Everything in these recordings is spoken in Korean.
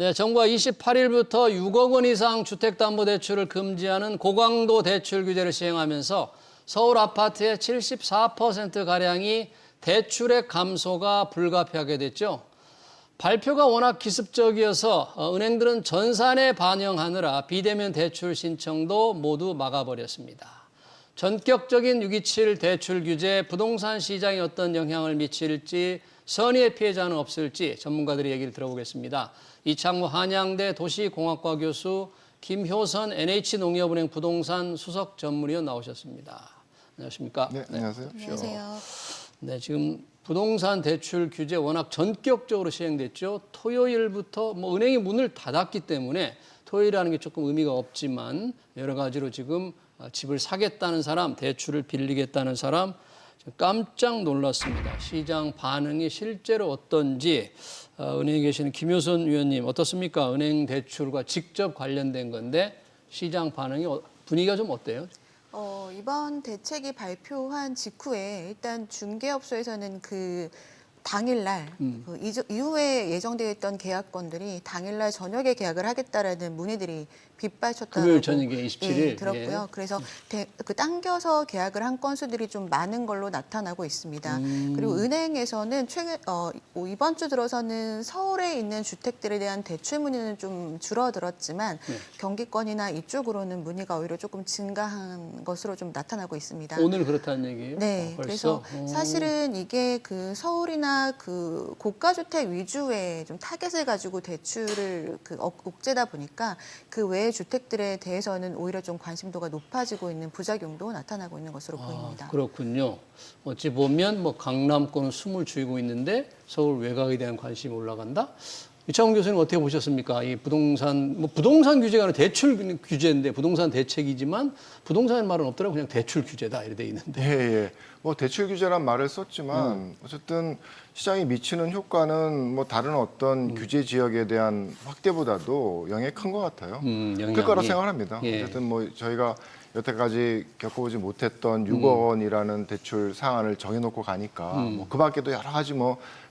네, 정부가 28일부터 6억 원 이상 주택담보대출을 금지하는 고강도 대출 규제를 시행하면서 서울 아파트의 74%가량이 대출액 감소가 불가피하게 됐죠. 발표가 워낙 기습적이어서 은행들은 전산에 반영하느라 비대면 대출 신청도 모두 막아버렸습니다. 전격적인 627 대출 규제, 부동산 시장에 어떤 영향을 미칠지, 선의의 피해자는 없을지 전문가들의 얘기를 들어보겠습니다. 이창무 한양대 도시공학과 교수, 김효선 NH농협은행 부동산 수석 전문위원 나오셨습니다. 안녕하십니까? 네, 안녕하세요. 안녕하세요. 네, 지금 부동산 대출 규제 워낙 전격적으로 시행됐죠. 토요일부터 은행이 문을 닫았기 때문에 토요일이라는 게 조금 의미가 없지만 여러 가지로 지금 집을 사겠다는 사람, 대출을 빌리겠다는 사람 깜짝 놀랐습니다. 시장 반응이 실제로 어떤지 은행에 계시는 김효선 위원님 어떻습니까? 은행 대출과 직접 관련된 건데 시장 반응이 분위기가 좀 어때요? 이번 대책이 발표한 직후에 일단 중개업소에서는 당일날 이후에 예정되어 있던 계약건들이 당일날 저녁에 계약을 하겠다라는 문의들이 빗발쳤다고 금요일 저녁에 27일 들었고요. 그래서 당겨서 계약을 한 건수들이 좀 많은 걸로 나타나고 있습니다. 그리고 은행에서는 이번 주 들어서는 서울에 있는 주택들에 대한 대출 문의는 좀 줄어들었지만 경기권이나 이쪽으로는 문의가 오히려 조금 증가한 것으로 좀 나타나고 있습니다. 오늘 그렇다는 얘기예요? 네, 벌써? 그래서 사실은 이게 서울이나 고가주택 위주의 좀 타겟을 가지고 대출을 억제다 보니까 그 외의 주택들에 대해서는 오히려 좀 관심도가 높아지고 있는 부작용도 나타나고 있는 것으로 보입니다. 그렇군요. 어찌 보면 강남권은 숨을 죽이고 있는데 서울 외곽에 대한 관심이 올라간다. 이창훈 교수님 어떻게 보셨습니까? 이 부동산 규제가 아니라 대출 규제인데 부동산 대책이지만 부동산의 말은 없더라고 그냥 대출 규제다 이렇게 돼 있는데. 예. 대출 규제란 말을 썼지만 어쨌든 시장에 미치는 효과는 다른 어떤 규제 지역에 대한 확대보다도 영향이 큰 것 같아요. 클 거라 생각합니다. 예. 어쨌든 저희가 여태까지 겪어보지 못했던 6억 원이라는 대출 상한을 정해놓고 가니까 그 밖에도 여러 가지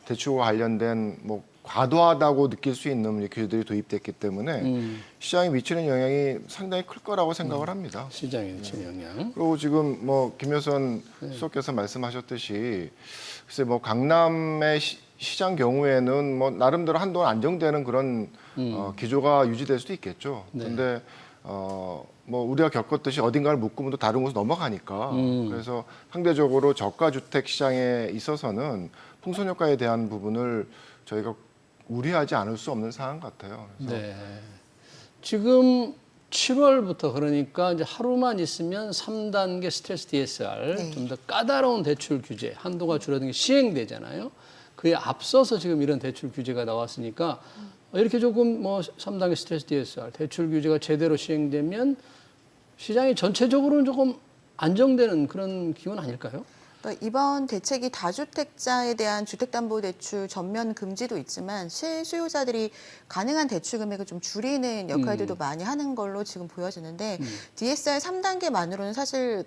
대출과 관련된 과도하다고 느낄 수 있는 규제들이 도입됐기 때문에 시장에 미치는 영향이 상당히 클 거라고 생각을 합니다. 시장에 미치는 영향. 그리고 지금 김효선 수석께서 말씀하셨듯이 글쎄 강남의 시장 경우에는 나름대로 한동안 안정되는 그런 기조가 유지될 수도 있겠죠. 그런데 우리가 겪었듯이 어딘가를 묶으면 또 다른 곳으로 넘어가니까 그래서 상대적으로 저가 주택 시장에 있어서는 풍선 효과에 대한 부분을 저희가 우려하지 않을 수 없는 상황 같아요. 그래서 네. 지금 7월부터 그러니까 이제 하루만 있으면 3단계 스트레스 DSR 좀 더 까다로운 대출 규제 한도가 줄어든 게 시행되잖아요. 그에 앞서서 지금 이런 대출 규제가 나왔으니까 이렇게 조금 3단계 스트레스 DSR 대출 규제가 제대로 시행되면 시장이 전체적으로는 조금 안정되는 그런 기운 아닐까요? 그러니까 이번 대책이 다주택자에 대한 주택담보대출 전면 금지도 있지만 실수요자들이 가능한 대출 금액을 좀 줄이는 역할들도 많이 하는 걸로 지금 보여지는데 DSR 3단계만으로는 사실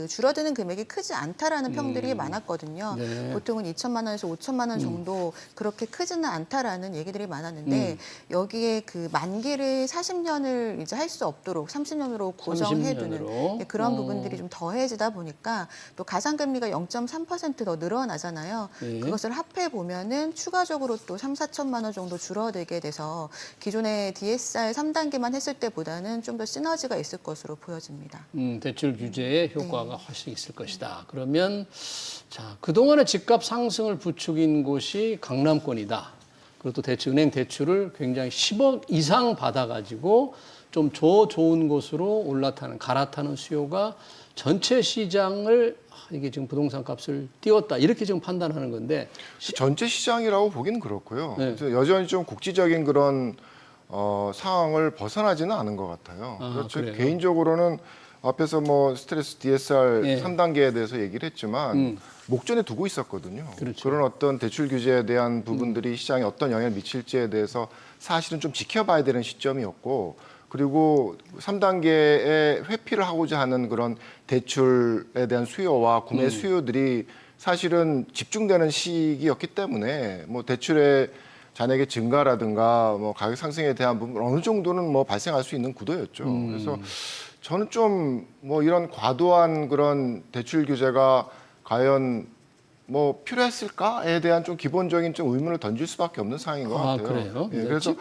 줄어드는 금액이 크지 않다라는 평들이 많았거든요. 네. 보통은 2천만 원에서 5천만 원 정도 그렇게 크지는 않다라는 얘기들이 많았는데 여기에 만기를 40년을 이제 할 수 없도록 30년으로 고정해두는 30년으로. 그런 부분들이 좀 더해지다 보니까 또 가상금리가 0.3% 더 늘어나잖아요. 네. 그것을 합해 보면은 추가적으로 또 3,4천만 원 정도 줄어들게 돼서 기존의 DSR 3단계만 했을 때보다는 좀 더 시너지가 있을 것으로 보여집니다. 대출 규제의 효과가 훨씬 있을 것이다. 그러면 그동안의 집값 상승을 부추긴 곳이 강남권이다. 그리고 또 은행 대출을 굉장히 10억 이상 받아가지고 좀 좋은 곳으로 갈아타는 수요가 전체 시장을 이게 지금 부동산 값을 띄웠다 이렇게 지금 판단하는 건데 전체 시장이라고 보기는 그렇고요. 네. 그래서 여전히 좀 국지적인 그런 상황을 벗어나지는 않은 것 같아요. 그렇죠. 그래요? 개인적으로는 앞에서 스트레스 DSR 예. 3단계에 대해서 얘기를 했지만 목전에 두고 있었거든요. 그렇죠. 그런 어떤 대출 규제에 대한 부분들이 시장에 어떤 영향을 미칠지에 대해서 사실은 좀 지켜봐야 되는 시점이었고 그리고 3단계에 회피를 하고자 하는 그런 대출에 대한 수요와 구매 수요들이 사실은 집중되는 시기였기 때문에 대출에 잔액의 증가라든가 뭐 가격 상승에 대한 부분 어느 정도는 뭐 발생할 수 있는 구도였죠. 그래서 저는 좀 뭐 이런 과도한 그런 대출 규제가 과연 뭐 필요했을까에 대한 좀 기본적인 좀 의문을 던질 수밖에 없는 상황인 것 같아요. 그래요? 예, 그래서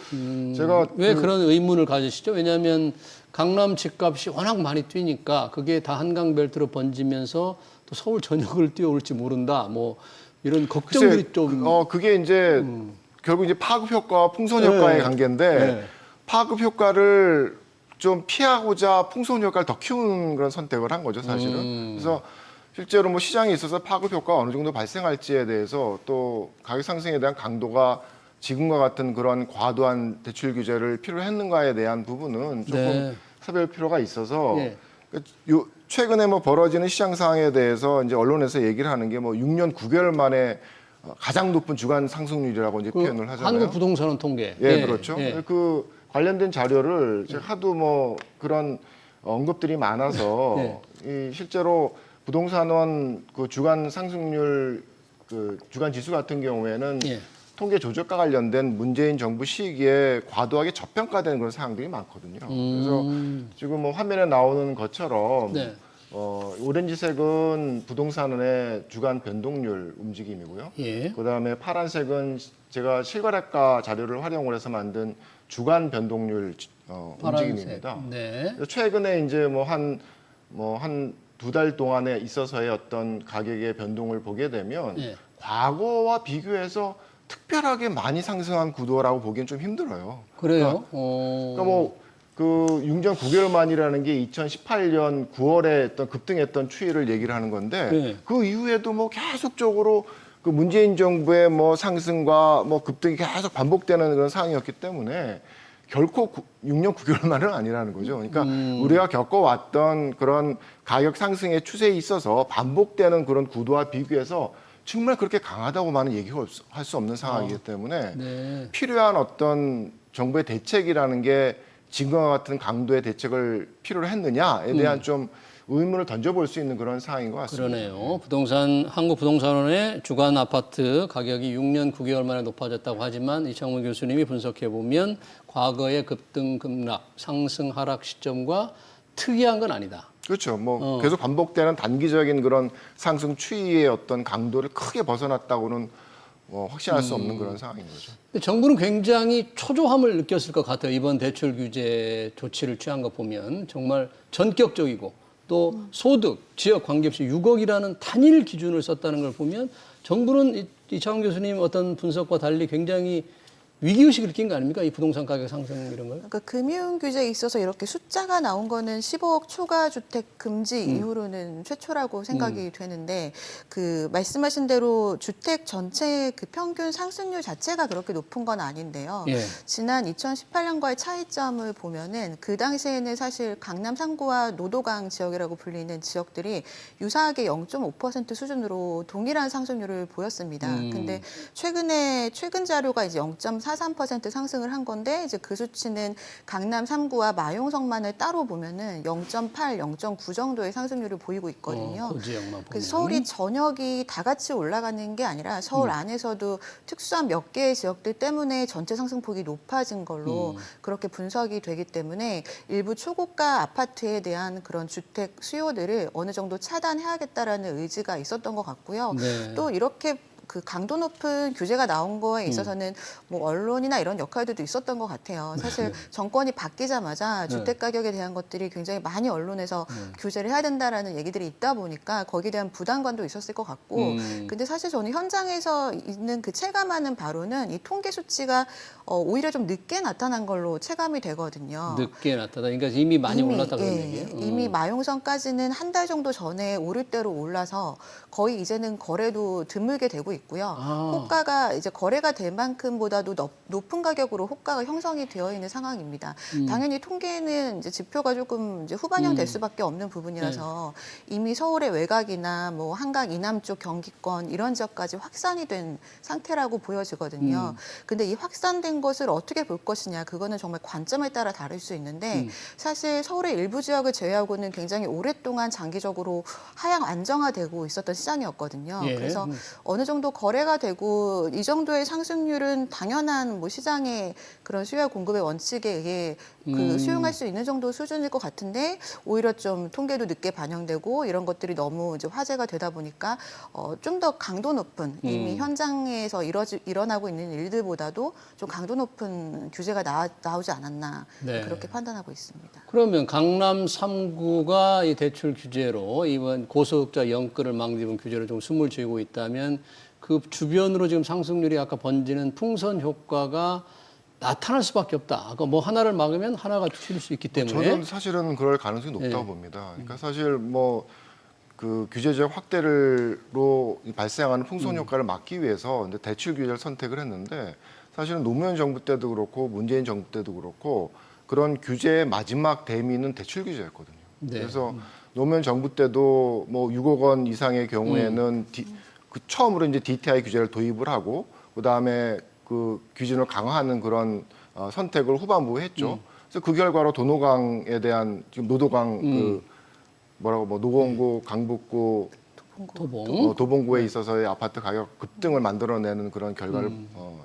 제가 왜 그런 의문을 가지시죠? 왜냐하면 강남 집값이 워낙 많이 뛰니까 그게 다 한강벨트로 번지면서 또 서울 전역을 뛰어올지 모른다. 뭐 이런 걱정들이 좀 그게 이제 결국 이제 파급 효과와 풍선 효과의 네. 관계인데 네. 파급 효과를 좀 피하고자 풍선 효과를 더 키우는 그런 선택을 한 거죠, 사실은. 그래서 실제로 뭐 시장에 있어서 파급 효과가 어느 정도 발생할지에 대해서 또 가격 상승에 대한 강도가 지금과 같은 그런 과도한 대출 규제를 필요로 했는가에 대한 부분은 조금 네. 살펴볼 필요가 있어서 예. 최근에 뭐 벌어지는 시장 상황에 대해서 이제 언론에서 얘기를 하는 게 뭐 6년 9개월 만에 가장 높은 주간 상승률이라고 이제 표현을 하잖아요. 한국 부동산원 통계. 예, 그렇죠. 예. 그 관련된 자료를 제가 하도 뭐 그런 언급들이 많아서 네. 이 실제로 부동산원 그 주간 상승률 그 주간 지수 같은 경우에는 예. 통계 조작과 관련된 문재인 정부 시기에 과도하게 저평가되는 그런 사항들이 많거든요. 그래서 지금 뭐 화면에 나오는 것처럼 네. 오렌지색은 부동산원의 주간 변동률 움직임이고요. 예. 그다음에 파란색은 제가 실거래가 자료를 활용을 해서 만든 주간 변동률 움직임입니다. 네. 최근에 이제 한 두 달 동안에 있어서의 어떤 가격의 변동을 보게 되면 예. 과거와 비교해서 특별하게 많이 상승한 구도라고 보기엔 좀 힘들어요. 그래요? 그러니까 뭐 그 6년 9개월 만이라는 게 2018년 9월에 어떤 급등했던 추이를 얘기를 하는 건데 네. 그 이후에도 뭐 계속적으로 그 문재인 정부의 뭐 상승과 뭐 급등이 계속 반복되는 그런 상황이었기 때문에 결코 6년 9개월만은 아니라는 거죠. 그러니까 우리가 겪어왔던 그런 가격 상승의 추세에 있어서 반복되는 그런 구도와 비교해서 정말 그렇게 강하다고만은 얘기할 수 없는 상황이기 때문에 네. 필요한 어떤 정부의 대책이라는 게 지금과 같은 강도의 대책을 필요로 했느냐에 대한 좀 의문을 던져볼 수 있는 그런 상황인 것 같습니다. 그러네요. 한국 부동산원의 주간 아파트 가격이 6년 9개월 만에 높아졌다고 하지만 이창문 교수님이 분석해 보면 과거의 급등 급락, 상승 하락 시점과 특이한 건 아니다. 그렇죠. 뭐 계속 반복되는 단기적인 그런 상승 추이의 어떤 강도를 크게 벗어났다고는 확신할 수 없는 그런 상황인 거죠. 정부는 굉장히 초조함을 느꼈을 것 같아요. 이번 대출 규제 조치를 취한 거 보면 정말 전격적이고 또 소득, 지역 관계없이 6억이라는 단일 기준을 썼다는 걸 보면 정부는 이창훈 교수님 어떤 분석과 달리 굉장히 위기의식을 느낀 거 아닙니까? 이 부동산 가격 상승 이런 걸. 그러니까 금융 규제에 있어서 이렇게 숫자가 나온 거는 15억 초과 주택 금지 이후로는 최초라고 생각이 되는데 그 말씀하신 대로 주택 전체 그 평균 상승률 자체가 그렇게 높은 건 아닌데요. 예. 지난 2018년과의 차이점을 보면은 그 당시에는 사실 강남 3구와 노도강 지역이라고 불리는 지역들이 유사하게 0.5% 수준으로 동일한 상승률을 보였습니다. 근데 최근 자료가 이제 0.43% 상승을 한 건데 이제 그 수치는 강남 3구와 마용성만을 따로 보면은 0.8, 0.9 정도의 상승률을 보이고 있거든요. 그 지역만 보면. 그래서 서울이 전역이 다 같이 올라가는 게 아니라 서울 안에서도 특수한 몇 개의 지역들 때문에 전체 상승폭이 높아진 걸로 그렇게 분석이 되기 때문에 일부 초고가 아파트에 대한 그런 주택 수요들을 어느 정도 차단해야겠다라는 의지가 있었던 것 같고요. 네. 또 이렇게 그 강도 높은 규제가 나온 거에 있어서는 뭐 언론이나 이런 역할들도 있었던 것 같아요. 사실 정권이 바뀌자마자 주택 가격에 대한 것들이 굉장히 많이 언론에서 규제를 해야 된다라는 얘기들이 있다 보니까 거기에 대한 부담감도 있었을 것 같고 근데 사실 저는 현장에서 있는 그 체감하는 바로는 이 통계 수치가 오히려 좀 늦게 나타난 걸로 체감이 되거든요. 늦게 나타나. 그러니까 이미 많이 올랐다 그런 얘기예요. 이미 마용성까지는 한 달 정도 전에 오를 대로 올라서 거의 이제는 거래도 드물게 되고 있고요. 호가가 이제 거래가 될 만큼보다도 높은 가격으로 호가가 형성이 되어 있는 상황입니다. 당연히 통계는 이제 지표가 조금 이제 후반형 될 수밖에 없는 부분이라서 이미 서울의 외곽이나 뭐 한강 이남 쪽 경기권 이런 지역까지 확산이 된 상태라고 보여지거든요. 근데 이 확산된 것을 어떻게 볼 것이냐 그거는 정말 관점에 따라 다를 수 있는데 사실 서울의 일부 지역을 제외하고는 굉장히 오랫동안 장기적으로 하향 안정화되고 있었던 시장이었거든요. 예. 그래서 어느 정도 정도 거래가 되고 이 정도의 상승률은 당연한 뭐 시장의 그런 수요와 공급의 원칙에 의해 그 수용할 수 있는 정도 수준일 것 같은데 오히려 좀 통계도 늦게 반영되고 이런 것들이 너무 이제 화제가 되다 보니까 좀 더 강도 높은 이미 현장에서 일어나고 있는 일들보다도 좀 강도 높은 규제가 나오지 않았나 네. 그렇게 판단하고 있습니다. 그러면 강남 3구가 이 대출 규제로 이번 고소득자 영끌을 막는 규제로 좀 숨을 쥐고 있다면 그 주변으로 지금 상승률이 아까 번지는 풍선 효과가 나타날 수밖에 없다. 그러니까 뭐 하나를 막으면 하나가 줄일 수 있기 때문에. 저는 사실은 그럴 가능성이 높다고 봅니다. 그러니까 사실 뭐 그 규제적 확대로 발생하는 풍선 효과를 막기 위해서 이제 대출 규제를 선택을 했는데 사실은 노무현 정부 때도 그렇고 문재인 정부 때도 그렇고 그런 규제의 마지막 대미는 대출 규제였거든요. 네. 그래서 노무현 정부 때도 뭐 6억 원 이상의 경우에는 그 처음으로 이제 DTI 규제를 도입을 하고 그다음에 그 규제를 강화하는 그런 선택을 후반부에 했죠. 그래서 그 결과로 도노강에 대한 지금 노도강 그 뭐라고 뭐 노원구, 강북구, 도봉구에 있어서의 아파트 가격 급등을 만들어내는 그런 결과를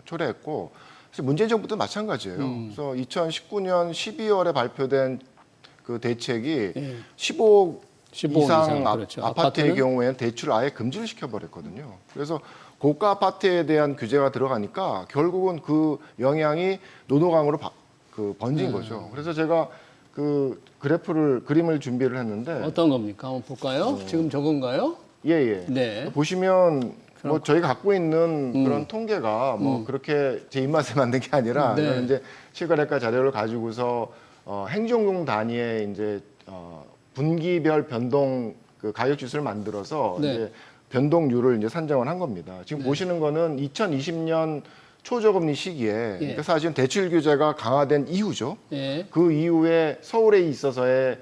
초래했고, 사실 문재인 정부도 마찬가지예요. 그래서 2019년 12월에 발표된 그 대책이 15억 15억 이상 그렇죠. 아파트의 아파트는? 경우에는 대출을 아예 금지를 시켜버렸거든요. 그래서 고가 아파트에 대한 규제가 들어가니까 결국은 그 영향이 노노강으로 번진 거죠. 그래서 제가 그 그림을 준비를 했는데 어떤 겁니까? 한번 볼까요? 지금 저건가요? 예. 네. 보시면 뭐 저희가 갖고 있는 그런 통계가 뭐 그렇게 제 입맛에 맞는 게 아니라 네. 이건 이제 실거래가 자료를 가지고서 행정용 단위의 이제 분기별 변동 그 가격 지수를 만들어서 네. 이제 변동률을 이제 산정을 한 겁니다. 지금 보시는 거는 2020년 초저금리 시기에 그러니까 사실은 대출 규제가 강화된 이후죠. 예. 그 이후에 서울에 있어서의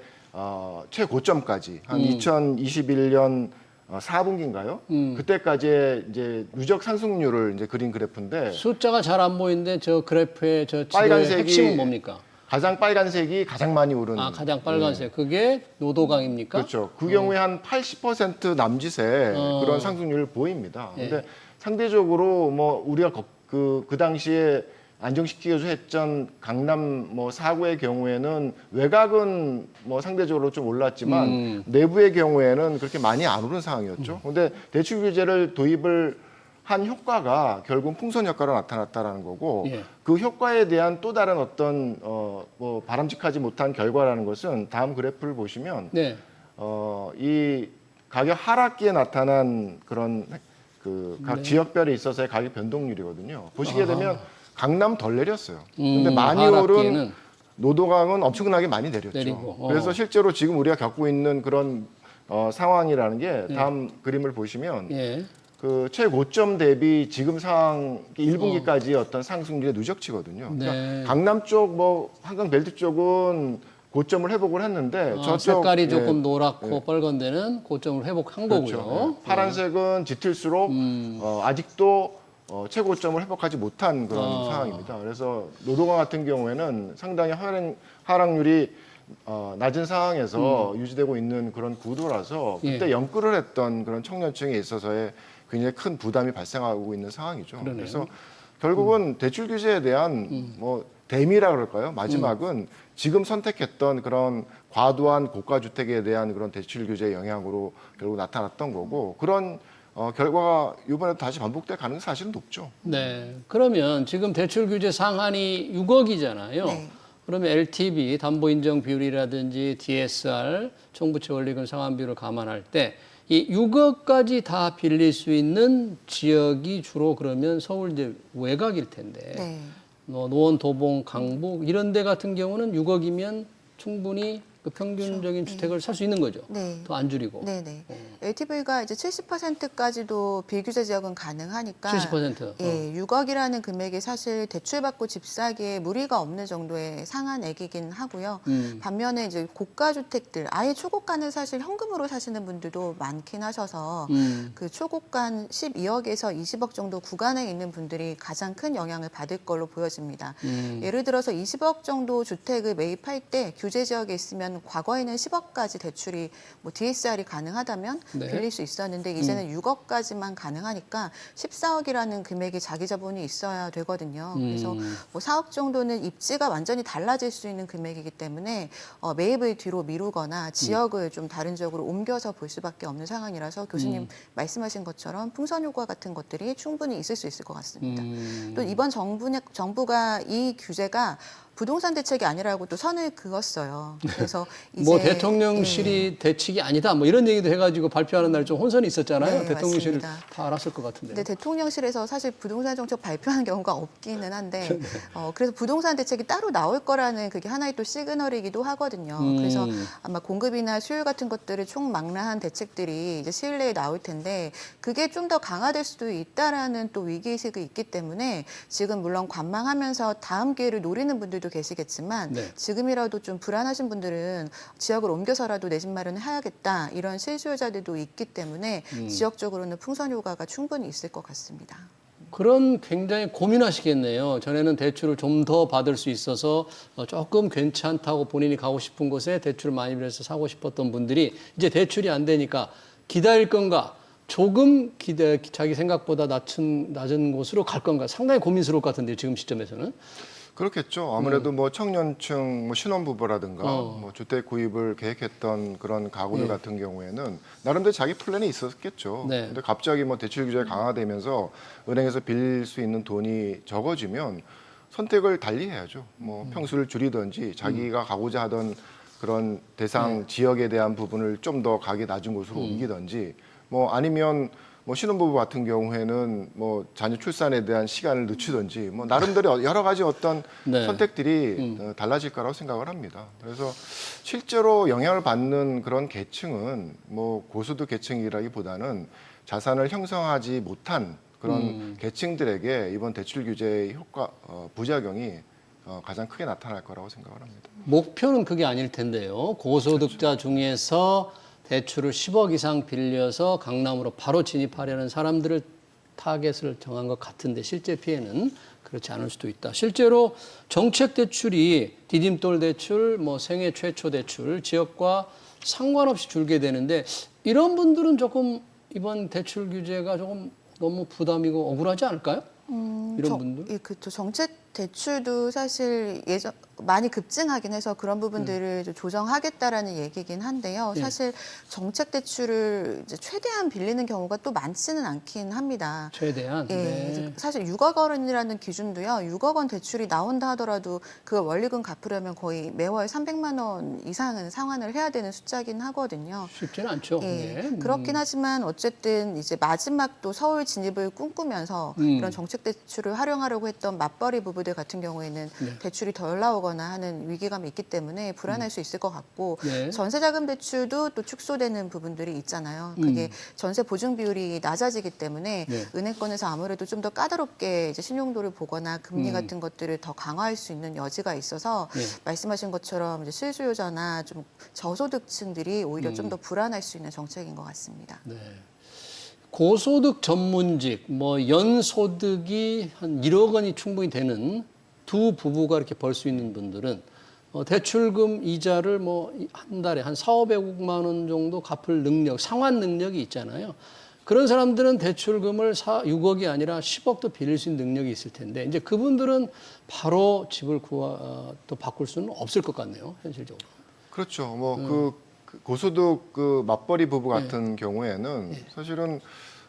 최고점까지 한 2021년 4분기인가요? 그때까지의 이제 누적 상승률을 이제 그린 그래프인데 숫자가 잘 안 보이는데 저 그래프의 저 지도의 빨간색이 핵심은 뭡니까? 가장 빨간색이 가장 많이 오른 가장 빨간색. 그게 노도강입니까? 그렇죠. 그 경우에 한 80% 남짓의 그런 상승률을 보입니다. 근데 상대적으로 뭐 우리가 그 당시에 안정시키기 위해서 했던 강남 뭐 4구의 경우에는 외곽은 뭐 상대적으로 좀 올랐지만 내부의 경우에는 그렇게 많이 안 오른 상황이었죠. 근데 대출 규제를 도입을 한 효과가 결국 풍선 효과로 나타났다라는 거고 예. 그 효과에 대한 또 다른 어떤 뭐 바람직하지 못한 결과라는 것은 다음 그래프를 보시면 네. 이 가격 하락기에 나타난 그런 그 각 지역별에 있어서의 가격 변동률이거든요. 보시게 되면 강남 덜 내렸어요. 근데 많이 하락기에는 오른 노도강은 엄청나게 많이 내렸죠. 내리고, 그래서 실제로 지금 우리가 겪고 있는 그런 상황이라는 게 다음 그림을 보시면 예. 그 최고점 대비 지금 상황 1분기까지의 어떤 상승률의 누적치거든요. 네. 그러니까 강남 쪽 뭐 한강 벨트 쪽은 고점을 회복을 했는데 저쪽 색깔이 조금 노랗고 빨간 데는 고점을 회복한 그렇죠. 거고요. 파란색은 짙을수록 아직도 최고점을 회복하지 못한 그런 상황입니다. 그래서 노도강 같은 경우에는 상당히 하락률이 낮은 상황에서 유지되고 있는 그런 구도라서 그때 영끌을 했던 그런 청년층에 있어서의 굉장히 큰 부담이 발생하고 있는 상황이죠. 그러네요. 그래서 결국은 대출 규제에 대한 뭐 대미라 그럴까요? 마지막은 지금 선택했던 그런 과도한 고가 주택에 대한 그런 대출 규제 영향으로 결국 나타났던 거고 그런 결과가 이번에도 다시 반복될 가능성이 사실은 높죠. 네. 그러면 지금 대출 규제 상한이 6억이잖아요. 네. 그러면 LTV, 담보 인정 비율이라든지 DSR, 총부채 원리금 상환 비율을 감안할 때 이 6억까지 다 빌릴 수 있는 지역이 주로 그러면 서울 이제 외곽일 텐데 네. 노원, 도봉, 강북 이런 데 같은 경우는 6억이면 충분히 그 평균적인 주택을 살 수 있는 거죠. 네. 더 안 줄이고. 네네. LTV가 이제 70%까지도 비규제 지역은 가능하니까 70%. 예, 6억이라는 금액이 사실 대출받고 집 사기에 무리가 없는 정도의 상한액이긴 하고요. 반면에 이제 고가 주택들, 아예 초고가는 사실 현금으로 사시는 분들도 많긴 하셔서 그 초고가 12억에서 20억 정도 구간에 있는 분들이 가장 큰 영향을 받을 걸로 보여집니다. 예를 들어서 20억 정도 주택을 매입할 때 규제 지역에 있으면 보면은 과거에는 10억까지 대출이 뭐 DSR이 가능하다면 네. 빌릴 수 있었는데 이제는 6억까지만 가능하니까 14억이라는 금액이 자기 자본이 있어야 되거든요. 그래서 뭐 4억 정도는 입지가 완전히 달라질 수 있는 금액이기 때문에 매입을 뒤로 미루거나 지역을 좀 다른 지역으로 옮겨서 볼 수밖에 없는 상황이라서 교수님 말씀하신 것처럼 풍선 효과 같은 것들이 충분히 있을 수 있을 것 같습니다. 또 이번 정부가 이 규제가 부동산 대책이 아니라고 또 선을 그었어요. 그래서 이제 뭐 대통령실이 대책이 아니다 뭐 이런 얘기도 해가지고 발표하는 날 좀 혼선이 있었잖아요. 네, 대통령실을 맞습니다. 다 알았을 것 같은데. 근데 대통령실에서 사실 부동산 정책 발표하는 경우가 없기는 한데 네. 그래서 부동산 대책이 따로 나올 거라는 그게 하나의 또 시그널이기도 하거든요. 그래서 아마 공급이나 수요 같은 것들을 총망라한 대책들이 이제 시일 내에 나올 텐데 그게 좀 더 강화될 수도 있다라는 또 위기의식이 있기 때문에 지금 물론 관망하면서 다음 기회를 노리는 분들도 계시겠지만 네. 지금이라도 좀 불안하신 분들은 지역을 옮겨서라도 내 집 마련을 해야겠다 이런 실수요자들도 있기 때문에 지역적으로는 풍선 효과가 충분히 있을 것 같습니다. 그런 굉장히 고민하시겠네요. 전에는 대출을 좀 더 받을 수 있어서 조금 괜찮다고 본인이 가고 싶은 곳에 대출을 많이 빌려서 사고 싶었던 분들이 이제 대출이 안 되니까 기다릴 건가 조금 자기 생각보다 낮은 곳으로 갈 건가 상당히 고민스러울 것 같은데요. 지금 시점에서는. 그렇겠죠. 아무래도 뭐 청년층, 뭐 신혼부부라든가 뭐 주택 구입을 계획했던 그런 가구들 같은 경우에는 나름대로 자기 플랜이 있었겠죠. 네. 근데 갑자기 뭐 대출 규제가 강화되면서 은행에서 빌릴 수 있는 돈이 적어지면 선택을 달리 해야죠. 뭐 평수를 줄이든지 자기가 가고자 하던 그런 대상 지역에 대한 부분을 좀 더 가기 낮은 곳으로 옮기든지 뭐 아니면 뭐 신혼부부 같은 경우에는 뭐 자녀 출산에 대한 시간을 늦추든지 뭐 나름대로 여러 가지 어떤 네. 선택들이 달라질 거라고 생각을 합니다. 그래서 실제로 영향을 받는 그런 계층은 뭐 고소득 계층이라기보다는 자산을 형성하지 못한 그런 계층들에게 이번 대출 규제의 효과 부작용이 가장 크게 나타날 거라고 생각을 합니다. 목표는 그게 아닐 텐데요. 고소득자 중에서 대출을 10억 이상 빌려서 강남으로 바로 진입하려는 사람들을 타겟을 정한 것 같은데 실제 피해는 그렇지 않을 수도 있다. 실제로 정책 대출이 디딤돌 대출, 뭐 생애 최초 대출, 지역과 상관없이 줄게 되는데 이런 분들은 조금 이번 대출 규제가 조금 너무 부담이고 억울하지 않을까요? 이런 분들? 예, 그렇죠. 정책 대출도 사실 많이 급증하긴 해서 그런 부분들을 좀 조정하겠다라는 얘기긴 한데요. 예. 사실 정책 대출을 이제 최대한 빌리는 경우가 또 많지는 않긴 합니다. 최대한. 예, 네. 사실 6억 원이라는 기준도요. 6억 원 대출이 나온다 하더라도 그걸 원리금 갚으려면 거의 매월 300만 원 이상은 상환을 해야 되는 숫자긴 하거든요. 쉽지는 않죠. 예, 네. 그렇긴 하지만 어쨌든 이제 마지막 또 서울 진입을 꿈꾸면서 이런 정책 대출을 활용하려고 했던 맞벌이 부부들 같은 경우에는 대출이 덜 나오거나 하는 위기감이 있기 때문에 불안할 수 있을 것 같고 네. 전세자금 대출도 또 축소되는 부분들이 있잖아요. 그게 전세 보증 비율이 낮아지기 때문에 네. 은행권에서 아무래도 좀 더 까다롭게 이제 신용도를 보거나 금리 같은 것들을 더 강화할 수 있는 여지가 있어서 네. 말씀하신 것처럼 이제 실수요자나 좀 저소득층들이 오히려 좀 더 불안할 수 있는 정책인 것 같습니다. 네. 고소득 전문직, 뭐 연소득이 한 1억 원이 충분히 되는 두 부부가 이렇게 벌 수 있는 분들은 대출금 이자를 뭐 한 달에 한 4,500만 원 정도 갚을 능력, 상환 능력이 있잖아요. 그런 사람들은 대출금을 6억이 아니라 10억도 빌릴 수 있는 능력이 있을 텐데 이제 그분들은 바로 집을 또 바꿀 수는 없을 것 같네요, 현실적으로. 그렇죠. 뭐 그 고소득 그 맞벌이 부부 같은 경우에는 사실은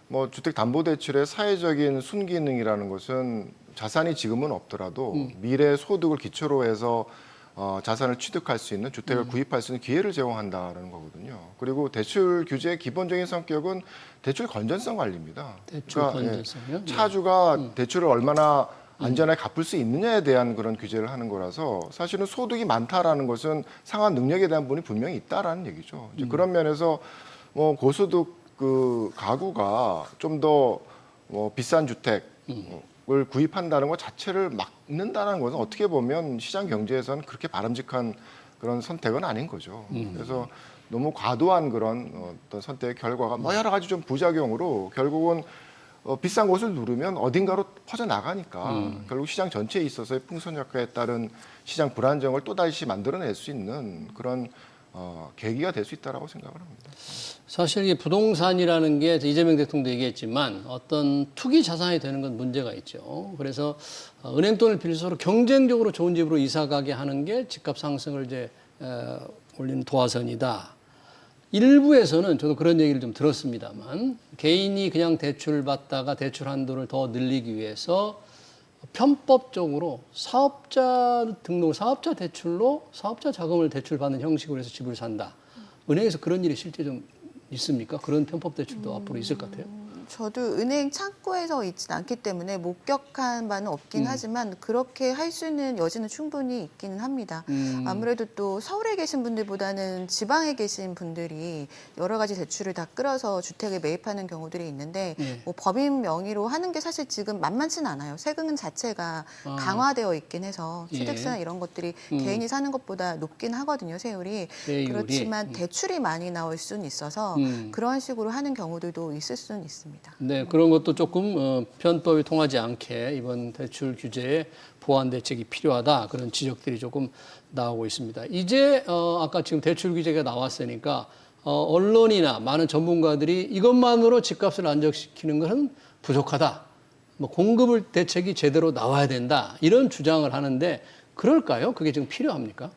뭐 주택담보대출의 사회적인 순기능이라는 것은 자산이 지금은 없더라도 미래 소득을 기초로 해서 자산을 취득할 수 있는 주택을 구입할 수 있는 기회를 제공한다는 거거든요. 그리고 대출 규제의 기본적인 성격은 대출 건전성 관리입니다. 대출 건전성이요? 차주가 대출을 얼마나 안전하게 갚을 수 있느냐에 대한 그런 규제를 하는 거라서 사실은 소득이 많다라는 것은 상환 능력에 대한 부분이 분명히 있다라는 얘기죠. 이제 그런 면에서 뭐 고소득 그 가구가 좀 더 뭐 비싼 주택을 구입한다는 것 자체를 막는다는 것은 어떻게 보면 시장 경제에서는 그렇게 바람직한 그런 선택은 아닌 거죠. 그래서 너무 과도한 그런 어떤 선택의 결과가 뭐 여러 가지 좀 부작용으로 결국은 비싼 곳을 누르면 어딘가로 퍼져나가니까 결국 시장 전체에 있어서의 풍선 효과에 따른 시장 불안정을 또다시 만들어낼 수 있는 그런 계기가 될 수 있다라고 생각을 합니다. 사실 이 부동산이라는 게 이재명 대통령도 얘기했지만 어떤 투기 자산이 되는 건 문제가 있죠. 그래서 은행 돈을 빌려서 경쟁적으로 좋은 집으로 이사 가게 하는 게 집값 상승을 이제 올리는 도화선이다. 일부에서는 저도 그런 얘기를 좀 들었습니다만 개인이 그냥 대출 받다가 대출 한도를 더 늘리기 위해서 편법적으로 사업자 등록, 사업자 대출로 사업자 자금을 대출받는 형식으로 해서 집을 산다. 은행에서 그런 일이 실제 좀 있습니까? 그런 편법 대출도 앞으로 있을 것 같아요. 저도 은행 창구에서 있진 않기 때문에 목격한 바는 없긴 하지만 그렇게 할 수 있는 여지는 충분히 있기는 합니다. 아무래도 또 서울에 계신 분들보다는 지방에 계신 분들이 여러 가지 대출을 다 끌어서 주택에 매입하는 경우들이 있는데 뭐 법인 명의로 하는 게 사실 지금 만만치는 않아요. 세금 자체가 강화되어 있긴 해서 취득세나 이런 것들이 개인이 사는 것보다 높긴 하거든요, 세율이. 세율이. 그렇지만 대출이 많이 나올 수는 있어서 그런 식으로 하는 경우들도 있을 수는 있습니다. 네, 그런 것도 조금 편법이 통하지 않게 이번 대출 규제에 보완 대책이 필요하다. 그런 지적들이 조금 나오고 있습니다. 이제 아까 지금 대출 규제가 나왔으니까 언론이나 많은 전문가들이 이것만으로 집값을 안정시키는 것은 부족하다. 뭐 공급을 대책이 제대로 나와야 된다. 이런 주장을 하는데 그럴까요? 그게 지금 필요합니까?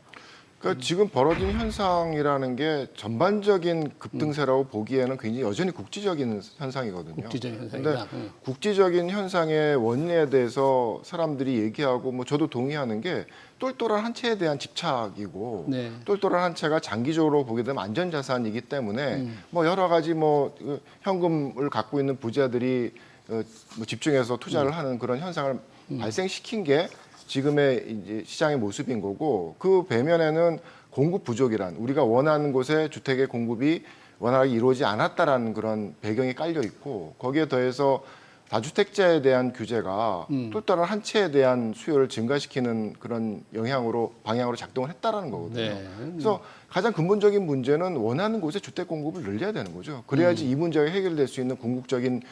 그러니까 지금 벌어진 현상이라는 게 전반적인 급등세라고 보기에는 굉장히 여전히 국지적인 현상이거든요. 국지적인 근데 현상이다. 국지적인 현상의 원인에 대해서 사람들이 얘기하고 뭐 저도 동의하는 게 똘똘한 한 채에 대한 집착이고 네. 똘똘한 한 채가 장기적으로 보게 되면 안전자산이기 때문에 뭐 여러 가지 뭐 현금을 갖고 있는 부자들이 뭐 집중해서 투자를 하는 그런 현상을 발생시킨 게 지금의 이제 시장의 모습인 거고 그 배면에는 공급 부족이란 우리가 원하는 곳에 주택의 공급이 원활하게 이루어지지 않았다라는 그런 배경이 깔려 있고 거기에 더해서 다주택자에 대한 규제가 똘똘한 한 채에 대한 수요를 증가시키는 그런 방향으로 작동을 했다라는 거거든요. 네. 그래서 가장 근본적인 문제는 원하는 곳에 주택 공급을 늘려야 되는 거죠. 그래야지 이 문제가 해결될 수 있는 궁극적인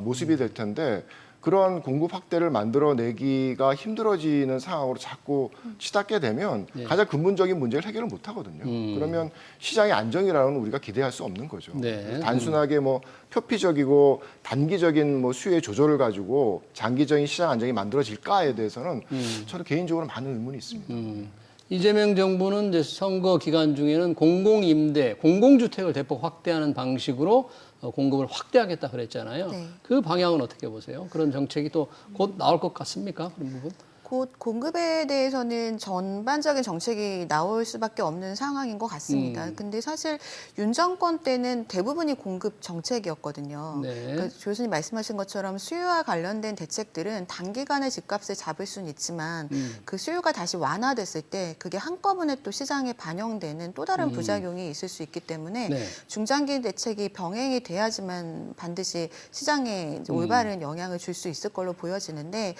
모습이 될 텐데 그런 공급 확대를 만들어내기가 힘들어지는 상황으로 자꾸 치닫게 되면 가장 근본적인 문제를 해결을 못 하거든요. 그러면 시장의 안정이라는 우리가 기대할 수 없는 거죠. 네. 단순하게 뭐 표피적이고 단기적인 뭐 수요의 조절을 가지고 장기적인 시장 안정이 만들어질까에 대해서는 저는 개인적으로 많은 의문이 있습니다. 이재명 정부는 이제 선거 기간 중에는 공공임대, 공공주택을 대폭 확대하는 방식으로 공급을 확대하겠다 그랬잖아요. 네. 그 방향은 어떻게 보세요? 그런 정책이 또 곧 나올 것 같습니까? 그런 부분? 곧 공급에 대해서는 전반적인 정책이 나올 수밖에 없는 상황인 것 같습니다. 근데 사실 윤 정권 때는 대부분이 공급 정책이었거든요. 네. 그러니까 조 교수님 말씀하신 것처럼 수요와 관련된 대책들은 단기간에 집값을 잡을 수는 있지만 그 수요가 다시 완화됐을 때 그게 한꺼번에 또 시장에 반영되는 또 다른 부작용이 있을 수 있기 때문에 네. 중장기 대책이 병행이 돼야지만 반드시 시장에 이제 올바른 영향을 줄 수 있을 걸로 보여지는데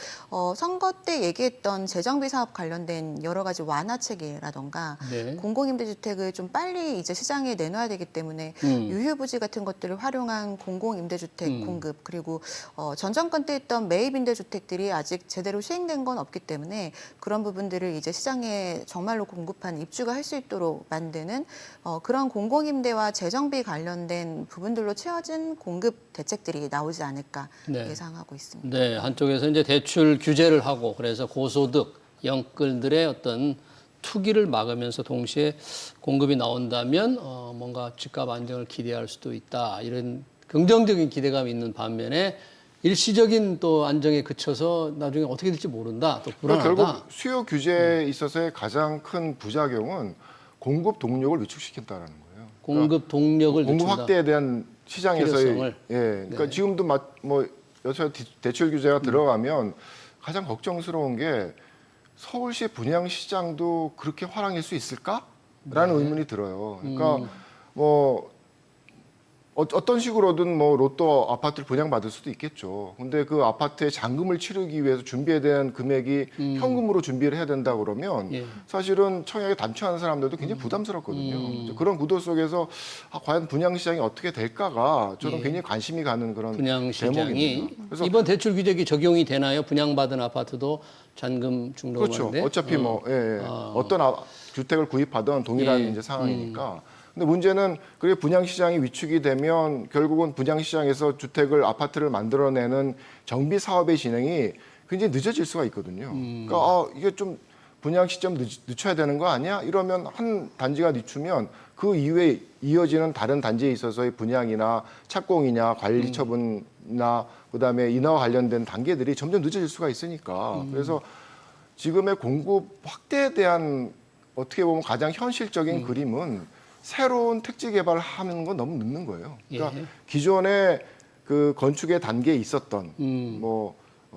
선거 때 얘기했던 재정비 사업 관련된 여러 가지 완화책이라던가 네. 공공임대주택을 좀 빨리 이제 시장에 내놔야 되기 때문에 유휴부지 같은 것들을 활용한 공공임대주택 공급 그리고 전 정권 때 했던 매입임대주택들이 아직 제대로 시행된 건 없기 때문에 그런 부분들을 이제 시장에 정말로 공급한 입주가 할 수 있도록 만드는 그런 공공임대와 재정비 관련된 부분들로 채워진 공급 대책들이 나오지 않을까 네. 예상하고 있습니다. 네, 한쪽에서 이제 대출 규제를 하고 그래서 고소득 영끌들의 어떤 투기를 막으면서 동시에 공급이 나온다면 뭔가 집값 안정을 기대할 수도 있다. 이런 긍정적인 기대감이 있는 반면에 일시적인 또 안정에 그쳐서 나중에 어떻게 될지 모른다. 또 불안하다. 그러니까 결국 수요 규제에 있어서의 가장 큰 부작용은 공급 동력을 위축시킨다는 거예요. 공급 동력을 공급 늦춘다. 확대에 대한 시장에서의 필요성을. 그러니까 네. 지금도 뭐 여차 대출 규제가 들어가면 가장 걱정스러운 게 서울시 분양 시장도 그렇게 화랑일 수 있을까라는 의문이 들어요. 그러니까 뭐 어떤 식으로든 뭐 로또 아파트를 분양받을 수도 있겠죠. 근데 그 아파트에 잔금을 치르기 위해서 준비에 대한 금액이 현금으로 준비를 해야 된다 그러면 예. 사실은 청약에 단추하는 사람들도 굉장히 부담스럽거든요. 그런 구도 속에서 과연 분양 시장이 어떻게 될까가 저는 예. 굉장히 관심이 가는 그런 분양 시장이 대목입니다. 그래서 이번 대출 규제기 적용이 되나요? 분양받은 아파트도 잔금 중도하는데 그렇죠. 어차피 뭐 어떤 주택을 구입하던 동일한 예. 이제 상황이니까. 근데 문제는 그게 분양 시장이 위축이 되면 결국은 분양 시장에서 주택을 아파트를 만들어내는 정비 사업의 진행이 굉장히 늦어질 수가 있거든요. 그러니까 이게 좀 분양 시점 늦춰야 되는 거 아니야? 이러면 한 단지가 늦추면 그 이후에 이어지는 다른 단지에 있어서의 분양이나 착공이냐 관리 처분이나 그다음에 인하와 관련된 단계들이 점점 늦어질 수가 있으니까. 그래서 지금의 공급 확대에 대한 어떻게 보면 가장 현실적인 그림은 새로운 택지 개발을 하는 건 너무 늦는 거예요. 그러니까 예. 기존의 그 건축의 단계에 있었던 뭐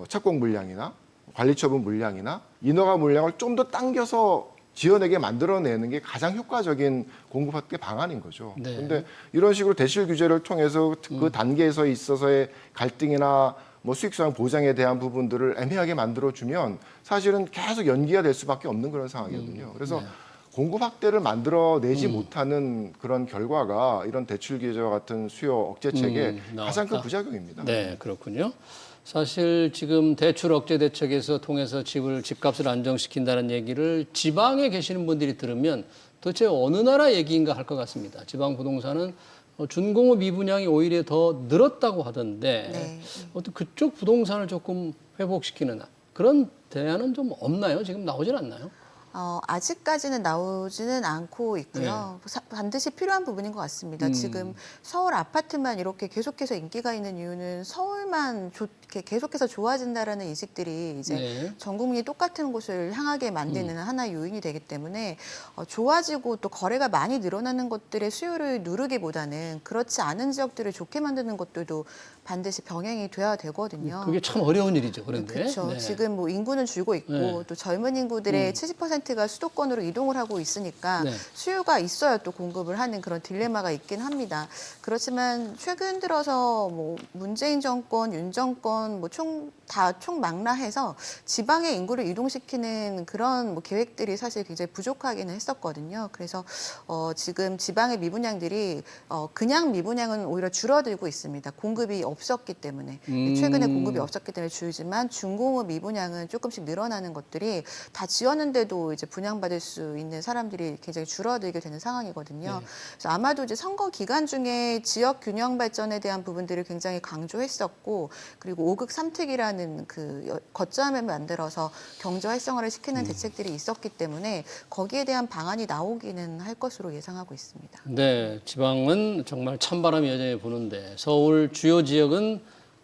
착공 물량이나 관리 처분 물량이나 인허가 물량을 좀 더 당겨서 지어내게 만들어내는 게 가장 효과적인 공급 확대 방안인 거죠. 네. 그런데 이런 식으로 대실 규제를 통해서 그 단계에서 있어서의 갈등이나 뭐 수익성 보장에 대한 부분들을 애매하게 만들어주면 사실은 계속 연기가 될 수밖에 없는 그런 상황이거든요. 그래서 네. 공급 확대를 만들어내지 못하는 그런 결과가 이런 대출 규제와 같은 수요 억제책의 가장 큰 나왔다. 부작용입니다. 네, 그렇군요. 사실 지금 대출 억제 대책에서 통해서 집값을 안정시킨다는 얘기를 지방에 계시는 분들이 들으면 도대체 어느 나라 얘기인가 할 것 같습니다. 지방 부동산은 준공업 미분양이 오히려 더 늘었다고 하던데 네. 어떤 그쪽 부동산을 조금 회복시키는 그런 대안은 좀 없나요? 지금 나오진 않나요? 아직까지는 나오지는 않고 있고요. 반드시 필요한 부분인 것 같습니다. 지금 서울 아파트만 이렇게 계속해서 인기가 있는 이유는 서울만 계속해서 좋아진다라는 인식들이 이제 네. 전 국민이 똑같은 곳을 향하게 만드는 하나의 요인이 되기 때문에 좋아지고 또 거래가 많이 늘어나는 것들의 수요를 누르기보다는 그렇지 않은 지역들을 좋게 만드는 것들도 반드시 병행이 돼야 되거든요. 그게 참 어려운 일이죠. 그런데. 그렇죠. 네. 지금 뭐 인구는 줄고 있고 네. 또 젊은 인구들의 70%가 수도권으로 이동을 하고 있으니까 네. 수요가 있어야 또 공급을 하는 그런 딜레마가 있긴 합니다. 그렇지만 최근 들어서 뭐 문재인 정권, 윤 정권 뭐 총 망라해서 지방의 인구를 이동시키는 그런 뭐 계획들이 사실 굉장히 부족하기는 했었거든요. 그래서 지금 지방의 미분양들이 그냥 미분양은 오히려 줄어들고 있습니다. 공급이 없었기 때문에 최근에 공급이 없었기 때문에 줄지만 중공업 미분양은 조금씩 늘어나는 것들이 다 지었는데도 이제 분양받을 수 있는 사람들이 굉장히 줄어들게 되는 상황이거든요. 네. 그래서 아마도 이제 선거 기간 중에 지역 균형 발전에 대한 부분들을 굉장히 강조했었고 그리고 5극 3특이라는 그 거점을 만들어서 경제 활성화를 시키는 대책들이 있었기 때문에 거기에 대한 방안이 나오기는 할 것으로 예상하고 있습니다. 네, 지방은 정말 찬바람이 여전히 부는데 서울 주요 지역은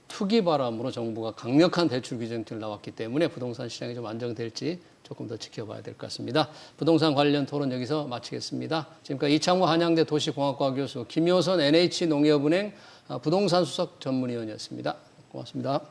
투기 바람으로 정부가 강력한 대출 규제를 나왔기 때문에 부동산 시장이 좀 안정될지 조금 더 지켜봐야 될 것 같습니다. 부동산 관련 토론 여기서 마치겠습니다. 지금까지 이창호 한양대 도시공학과 교수, 김효선 NH농협은행 부동산 수석 전문위원이었습니다. 고맙습니다.